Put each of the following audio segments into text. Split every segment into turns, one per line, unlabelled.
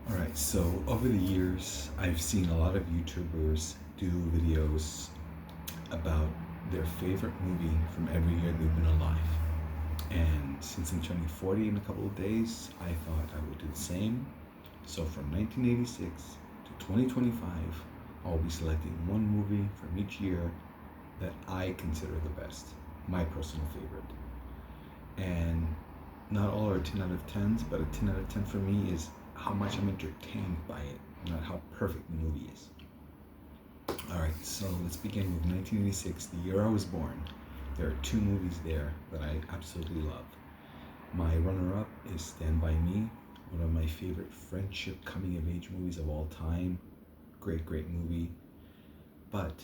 Alright, so over the years, I've seen a lot of YouTubers do videos about their favorite movie from every year they've been alive. And since I'm turning 40 in a couple of days, I thought I would do the same. So from 1986 to 2025, I'll be selecting one movie from each year that I consider the best, my personal favorite. And not all are 10 out of 10s, but a 10 out of 10 for me is how much I'm entertained by it, not how perfect the movie is. Alright, so let's begin with 1986, the year I was born. There are two movies there that I absolutely love. My runner up is Stand By Me, one of my favorite friendship coming of age movies of all time. Great movie. But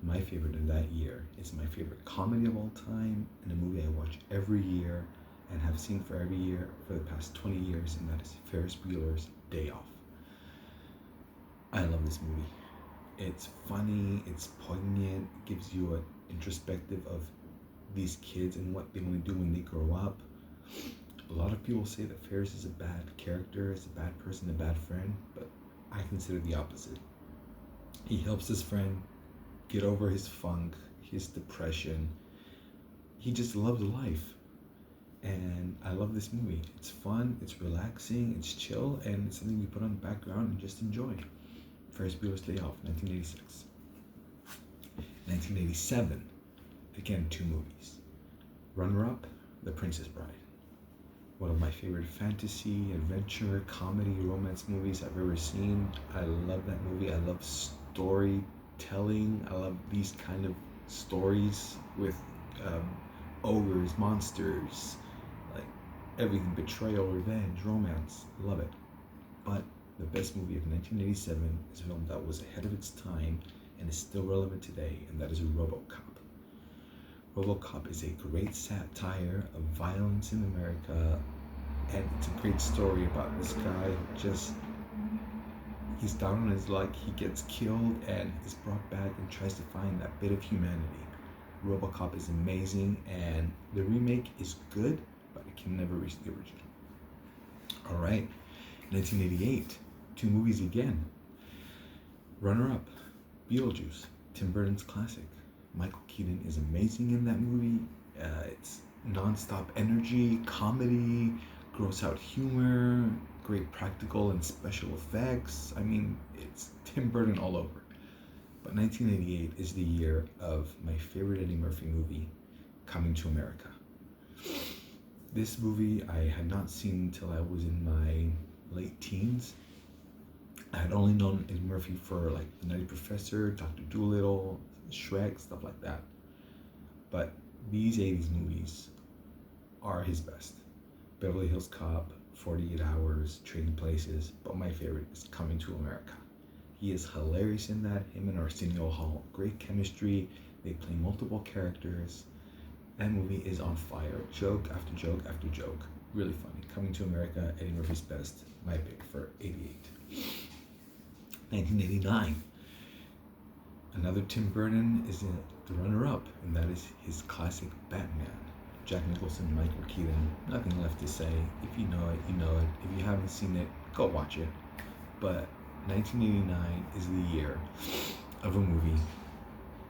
my favorite of that year is my favorite comedy of all time, and a movie I watch every year and have seen for every year for the past 20 years, and that is Ferris Bueller's Day Off. I love this movie. It's funny, it's poignant, it gives you an introspective of these kids and what they want to do when they grow up. A lot of people say that Ferris is a bad character, is a bad person, a bad friend, but I consider the opposite. He helps his friend get over his funk, his depression. He just loves life. And I love this movie. It's fun, it's relaxing, it's chill, and it's something you put on the background and just enjoy. Ferris Bueller's Day Off, 1986. 1987, again, two movies. Runner up, The Princess Bride. One of my favorite fantasy, adventure, comedy, romance movies I've ever seen. I love that movie. I love storytelling. I love these kind of stories with ogres, monsters, like everything, betrayal, revenge, romance. Love it. But the best movie of 1987 is a film that was ahead of its time and is still relevant today, and that is RoboCop. RoboCop is a great satire of violence in America, and it's a great story about this guy who just, he's down on his luck, he gets killed and is brought back and tries to find that bit of humanity. RoboCop is amazing, and the remake is good, but it can never reach the original. Alright, 1988, two movies again. Runner up, Beetlejuice, Tim Burton's classic. Michael Keaton is amazing in that movie. It's non-stop energy, comedy, gross out humor, great practical and special effects. I mean, it's Tim Burton all over. But 1988 is the year of my favorite Eddie Murphy movie, Coming to America. This movie I had not seen until I was in my late teens. I had only known Eddie Murphy for like The Nutty Professor, Dr. Dolittle, Shrek, stuff like that. But these 80s movies are his best. Beverly Hills Cop, 48 Hours, Trading Places, but my favorite is Coming to America. He is hilarious in that, him and Arsenio Hall. Great chemistry, they play multiple characters. That movie is on fire. Joke after joke after joke. Really funny. Coming to America, Eddie Murphy's best. My pick for 88. 1989. Another Tim Burton is the runner-up, and that is his classic Batman. Jack Nicholson, Michael Keaton. Nothing left to say. If you know it, you know it. If you haven't seen it, go watch it. But 1989 is the year of a movie.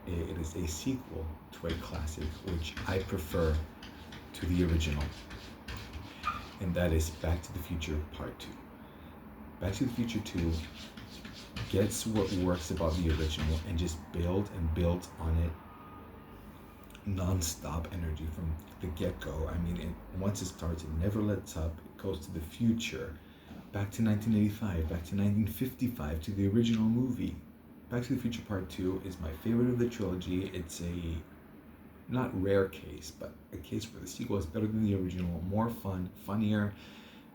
It is a sequel to a classic, which I prefer to the original, and that is Back to the Future Part 2. Back to the Future 2 gets what works about the original and just builds on it non-stop energy from the get-go. I mean, once it starts, it never lets up. It goes to the future, back to 1985, back to 1955, to the original movie. Back to the Future Part 2 is my favorite of the trilogy. It's a not rare case, but a case where the sequel is better than the original, more fun, funnier,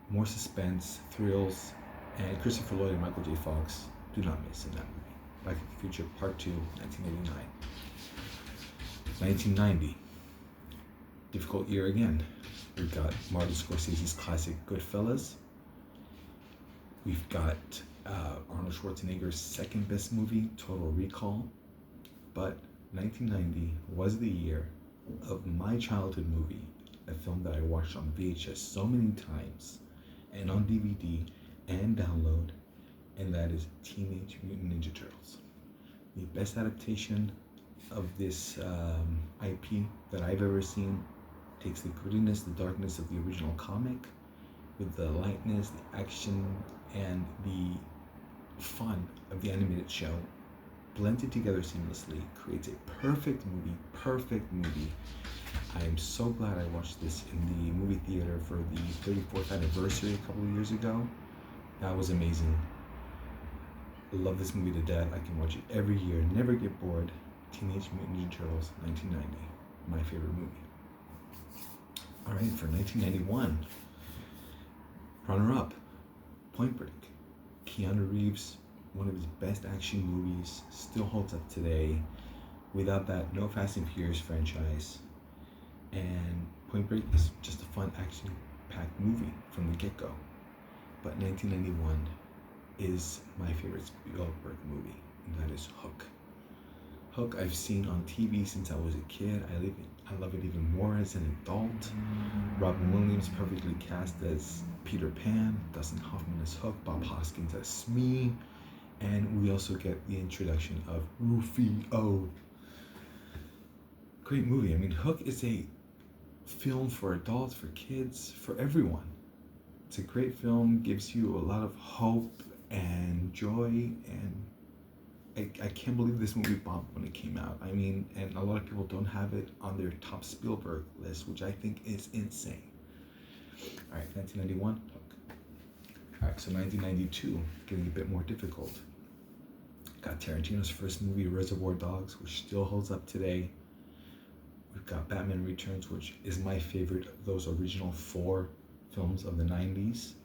more suspense, thrills, and Christopher Lloyd and Michael J. Fox do not miss in that movie. Back to the Future Part 2, 1989. 1990. Difficult year again. We've got Martin Scorsese's classic Goodfellas. We've got Arnold Schwarzenegger's second best movie, Total Recall. But 1990 was the year of my childhood movie, a film that I watched on VHS so many times, and on DVD and download and that is Teenage Mutant Ninja Turtles. The best adaptation of this IP that I've ever seen. Takes the grittiness, the darkness of the original comic, with the lightness, the action, and the fun of the animated show, blends it together seamlessly, creates a perfect movie, perfect movie. I am so glad I watched this in the movie theater for the 34th anniversary a couple of years ago. That was amazing. I love this movie to death. I can watch it every year, never get bored. Teenage Mutant Ninja Turtles, 1990, my favorite movie. All right, for 1991, runner-up, Point Break. Keanu Reeves, one of his best action movies, still holds up today. Without that, no Fast and Furious franchise. And Point Break is just a fun action-packed movie from the get-go. But 1991 is my favorite Spielberg movie, and that is Hook. Hook I've seen on TV since I was a kid. I love it even more as an adult. Robin Williams perfectly cast as Peter Pan, Dustin Hoffman as Hook, Bob Hoskins as Smee, and we also get the introduction of Rufio. Great movie. I mean, Hook is a film for adults, for kids, for everyone. It's a great film, gives you a lot of hope and joy, and I can't believe this movie bombed when it came out. I mean, and a lot of people don't have it on their top Spielberg list, which I think is insane. All right, 1991, Hook. All right, so 1992, getting a bit more difficult. Got Tarantino's first movie, Reservoir Dogs, which still holds up today. We've got Batman Returns, which is my favorite of those original 4 films of the 90s.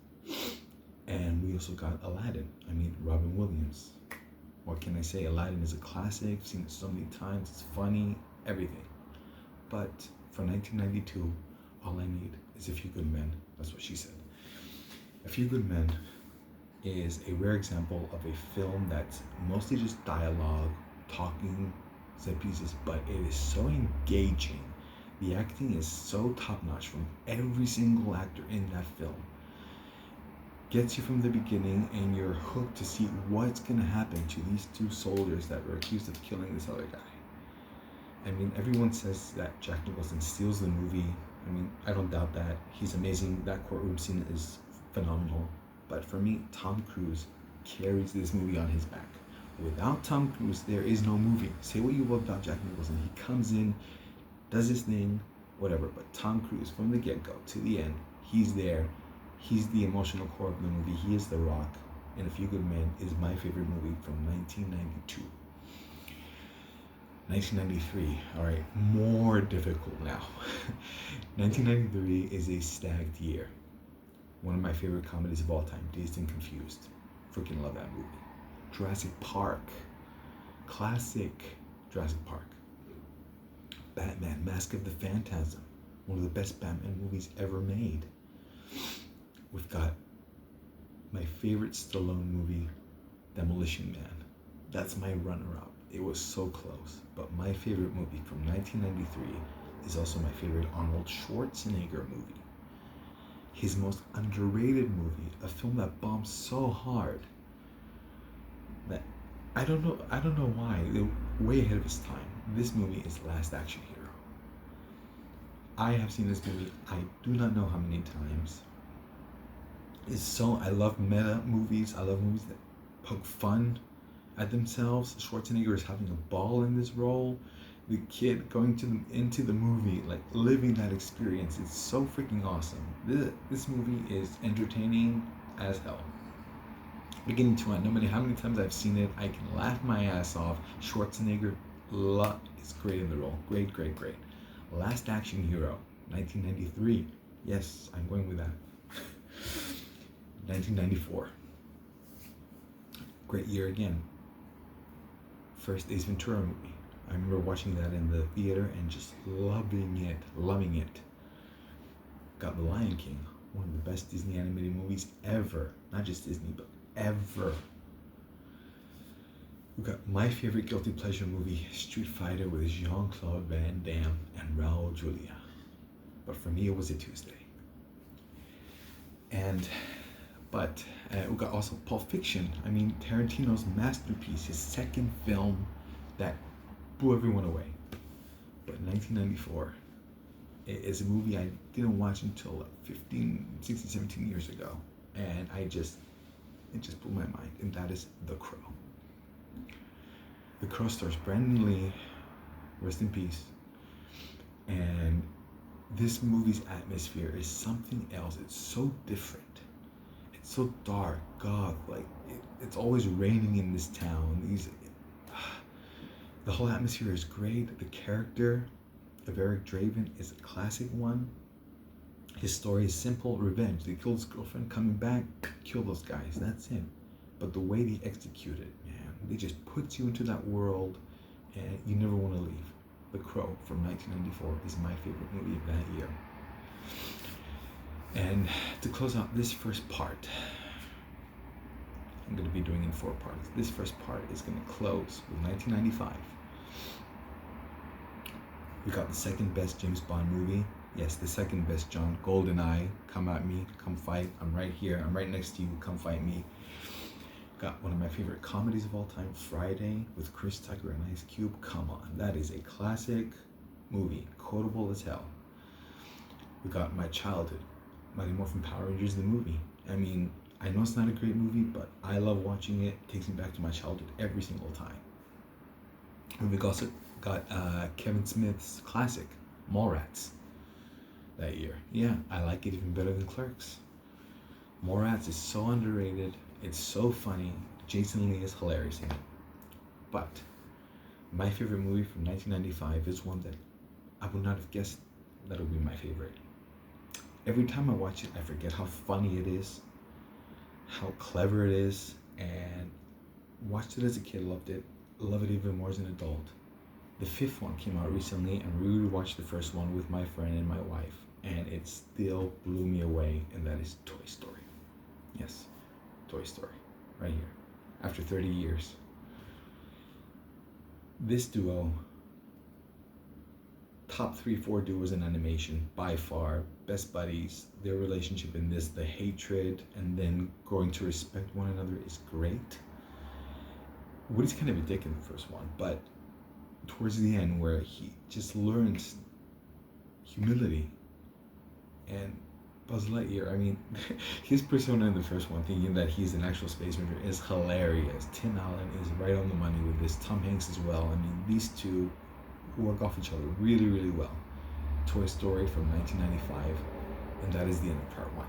And we also got Aladdin. I mean, Robin Williams. What can I say? Aladdin is a classic. I've seen it so many times. It's funny, everything. But for 1992, all I need is A Few Good Men. That's what she said. A Few Good Men is a rare example of a film that's mostly just dialogue, talking, set pieces, but it is so engaging. The acting is so top-notch from every single actor in that film. Gets you from the beginning, and you're hooked to see what's going to happen to these 2 soldiers that were accused of killing this other guy. I mean, everyone says that Jack Nicholson steals the movie. I mean, I don't doubt that. He's amazing. That courtroom scene is phenomenal. But for me, Tom Cruise carries this movie on his back. Without Tom Cruise, there is no movie. Say what you will about Jack Nicholson. He comes in, does his thing, whatever. But Tom Cruise, from the get-go to the end, he's there. He's the emotional core of the movie. He is The Rock. And A Few Good Men is my favorite movie from 1992. 1993. All right, more difficult now. 1993 is a stacked year. One of my favorite comedies of all time, Dazed and Confused. Freaking love that movie. Jurassic Park. Classic Jurassic Park. Batman, Mask of the Phantasm. One of the best Batman movies ever made. We've got my favorite Stallone movie, Demolition Man. That's my runner-up. It was so close. But my favorite movie from 1993 is also my favorite Arnold Schwarzenegger movie. His most underrated movie, a film that bombed so hard that I don't know why. They're way ahead of its time. This movie is Last Action Hero. I have seen this movie I do not know how many times. I love meta movies. I love movies that poke fun at themselves. Schwarzenegger is having a ball in this role. The kid going into the movie, like living that experience, it's so freaking awesome. This movie is entertaining as hell. Beginning to end, no matter how many times I've seen it, I can laugh my ass off. Schwarzenegger is great in the role. Great. Last Action Hero, 1993. Yes, I'm going with that. 1994. Great year again. First Ace Ventura movie. I remember watching that in the theater and just loving it. Got The Lion King, one of the best Disney animated movies ever. Not just Disney, but ever. We got my favorite guilty pleasure movie, Street Fighter, with Jean-Claude Van Damme and Raul Julia. But for me, it was a Tuesday. And But we got also Pulp Fiction. I mean, Tarantino's masterpiece, his second film that blew everyone away. But 1994 is a movie I didn't watch until like 15, 16, 17 years ago. And it just blew my mind. And that is The Crow. The Crow stars Brandon Lee, rest in peace. And this movie's atmosphere is something else. It's so different. It's so dark, goth. Like it's always raining in this town. The whole atmosphere is great. The character of Eric Draven is a classic one. His story is simple: revenge. They killed his girlfriend, coming back, kill those guys. That's him. But the way they execute it, man, they just put you into that world, and you never want to leave. The Crow from 1994 is my favorite movie of that year. And to close out this first part, I'm going to be doing in 4 parts. This first part is going to close with 1995. We got the second best James Bond movie. Yes, the second best, John. GoldenEye. Come at me. Come fight. I'm right here. I'm right next to you. Come fight me. Got one of my favorite comedies of all time, Friday, with Chris Tucker and Ice Cube. Come on. That is a classic movie. Quotable as hell. We got my childhood. Mighty Morphin Power Rangers, the movie. I mean, I know it's not a great movie, but I love watching it. It takes me back to my childhood every single time. And we also got Kevin Smith's classic, Mallrats, that year. Yeah, I like it even better than Clerks. Mallrats is so underrated. It's so funny. Jason Lee is hilarious in it. But my favorite movie from 1995 is one that I would not have guessed that would be my favorite. Every time I watch it, I forget how funny it is, how clever it is, and watched it as a kid, loved it, love it even more as an adult. The 5th one came out recently, and we rewatched the first one with my friend and my wife, and it still blew me away, and that is Toy Story. Yes, Toy Story, right here, after 30 years. This duo, top 3-4 duos in animation, by far, best buddies. Their relationship in this, the hatred, and then growing to respect one another is great. Woody's kind of a dick in the first one, but towards the end, where he just learns humility, and Buzz Lightyear, I mean, his persona in the first one, thinking that he's an actual space ranger, is hilarious. Tim Allen is right on the money with this. Tom Hanks as well. I mean, these two work off each other really, really well. Toy Story from 1995, and that is the end of part 1.